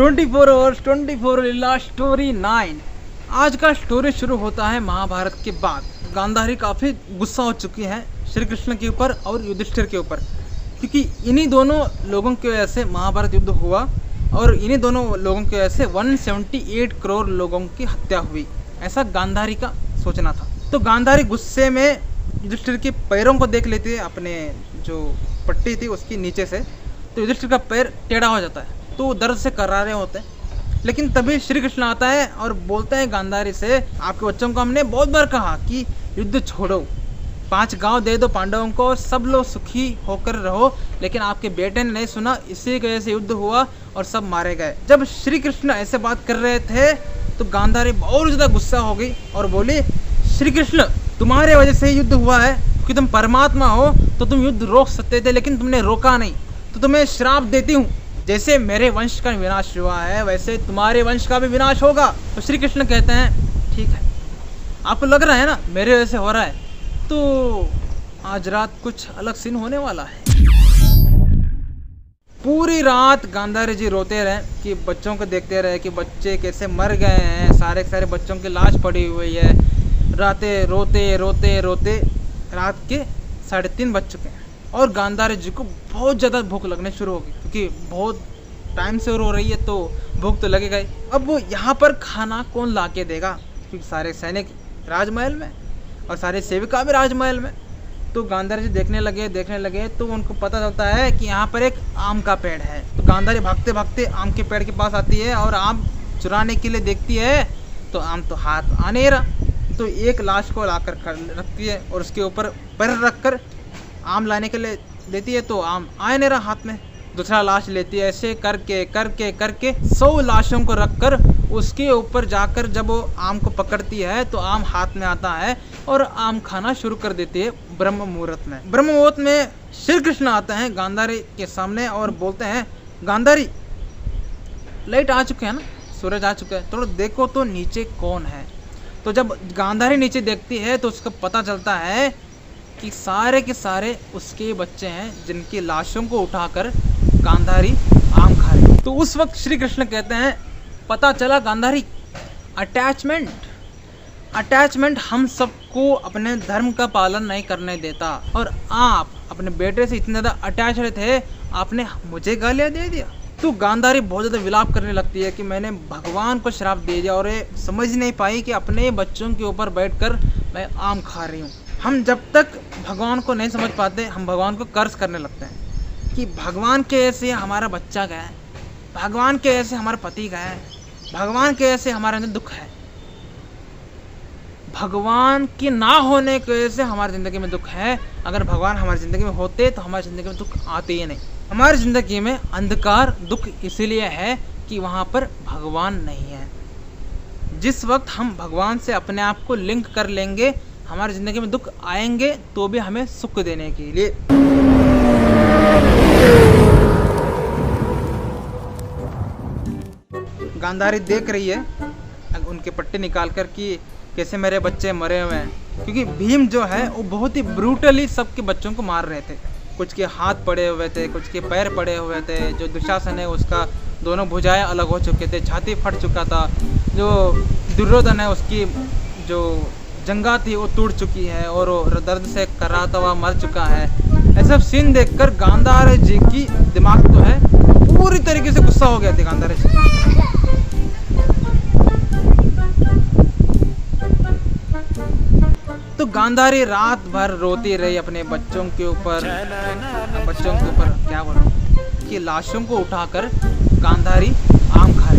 24 hours 24 लीला story 9। आज का story शुरू होता है महाभारत के बाद। गांधारी काफ़ी गुस्सा हो चुकी है श्री कृष्ण के ऊपर और युधिष्ठिर के ऊपर, क्योंकि इन्हीं दोनों लोगों की वजह से महाभारत युद्ध हुआ और इन्हीं दोनों लोगों की वजह से 178 करोड़ लोगों की हत्या हुई, ऐसा गांधारी का सोचना था। तो गांधारी गुस्से में युधिष्ठिर के पैरों को देख लेती है, अपने जो पट्टी थी उसकी नीचे से, तो युधिष्ठिर का पैर टेढ़ा हो जाता है, तो वो दर्द से करारे होते हैं। लेकिन तभी श्री कृष्ण आता है और बोलते हैं गांधारी से, आपके बच्चों को हमने बहुत बार कहा कि युद्ध छोड़ो, 5 गांव दे दो पांडवों को और सब लोग सुखी होकर रहो, लेकिन आपके बेटे ने नहीं सुना, इसी की वजह से युद्ध हुआ और सब मारे गए। जब श्री कृष्ण ऐसे बात कर रहे थे तो गांधारी बहुत ज़्यादा गुस्सा हो गई और बोली, श्री कृष्ण तुम्हारे वजह से युद्ध हुआ है, क्योंकि तुम परमात्मा हो तो तुम युद्ध रोक सकते थे, लेकिन तुमने रोका नहीं, तो तुम्हें श्राप देती हूँ, जैसे मेरे वंश का विनाश हुआ है वैसे तुम्हारे वंश का भी विनाश होगा। तो श्री कृष्ण कहते हैं, ठीक है, आपको लग रहा है ना मेरे वजह से हो रहा है, तो आज रात कुछ अलग सीन होने वाला है। पूरी रात गांधारी जी रोते रहे कि बच्चों को देखते रहे कि बच्चे कैसे मर गए हैं, सारे सारे बच्चों की लाश पड़ी हुई है। रातें रोते रोते रोते रात के 3:30 बज चुके हैं और गांधारी जी को बहुत ज़्यादा भूख लगने शुरू हो गई, क्योंकि बहुत टाइम से रो रही है तो भूख तो लगेगा ही। अब वो यहाँ पर खाना कौन ला के देगा, क्योंकि सारे सैनिक राजमहल में और सारे सेविका भी राजमहल में। तो गांधारी जी देखने लगे तो उनको पता चलता है कि यहाँ पर एक आम का पेड़ है। तो गांधारी भागते भागते आम के पेड़ के पास आती है और आम चुराने के लिए देखती है तो आम तो हाथ आ नहीं रहा। तो एक लाश को लाकर रखती है और उसके ऊपर पैर रखकर आम लाने के लिए देती है, तो आम आए नहीं रहा हाथ में। दूसरा लाश लेती है, ऐसे करके करके करके 100 लाशों को रखकर उसके ऊपर जाकर जब वो आम को पकड़ती है तो आम हाथ में आता है और आम खाना शुरू कर देती है ब्रह्म मुहूर्त में। ब्रह्म मुहूर्त में श्री कृष्ण आते हैं गांधारी के सामने और बोलते हैं, गांधारी लाइट आ चुके हैं ना, सूरज आ चुका है, थोड़ा देखो तो नीचे कौन है। तो जब गांधारी नीचे देखती है तो उसको पता चलता है कि सारे के सारे उसके बच्चे हैं, जिनकी लाशों को उठाकर गांधारी आम खा रही। तो उस वक्त श्री कृष्ण कहते हैं, पता चला गांधारी, अटैचमेंट हम सबको अपने धर्म का पालन नहीं करने देता, और आप अपने बेटे से इतने ज़्यादा अटैच रहे थे, आपने मुझे गालियाँ दे दिया। तो गांधारी बहुत ज़्यादा विलाप करने लगती है कि मैंने भगवान को श्राप दे दिया, और ये समझ नहीं पाई कि अपने बच्चों के ऊपर बैठकर मैं आम खा रही हूँ। हम जब तक भगवान को नहीं समझ पाते, हम भगवान को कर्ज करने लगते हैं कि भगवान के ऐसे हमारा बच्चा गया है, भगवान के ऐसे हमारा पति गया है, भगवान के ऐसे हमारे अंदर दुख है, भगवान के ना होने की वजह से हमारी ज़िंदगी में दुख है। अगर भगवान हमारी ज़िंदगी में होते तो हमारी ज़िंदगी में दुख आते ही नहीं। हमारी ज़िंदगी में अंधकार दुख इसीलिए है कि वहाँ पर भगवान नहीं है। जिस वक्त हम भगवान से अपने आप को लिंक कर लेंगे, हमारी ज़िंदगी में दुख आएंगे तो भी हमें सुख देने के लिए। गांधारी देख रही है उनके पट्टे निकाल कर कि कैसे मेरे बच्चे मरे हुए हैं, क्योंकि भीम जो है वो बहुत ही ब्रूटली सबके बच्चों को मार रहे थे। कुछ के हाथ पड़े हुए थे, कुछ के पैर पड़े हुए थे। जो दुशासन है उसका दोनों भुजाएं अलग हो चुके थे, छाती फट चुका था। जो दुर्योधन है उसकी जो जंगा थी वो टूट चुकी है और वो दर्द से कराहता हुआ मर चुका है। ऐसा सीन देखकर गांधारी जी की दिमाग तो है पूरी तरीके से गुस्सा हो गया थी गांधारी जी। तो गांधारी रात भर रोती रही अपने बच्चों के ऊपर क्या बोलूं, कि लाशों को उठाकर गांधारी आम खा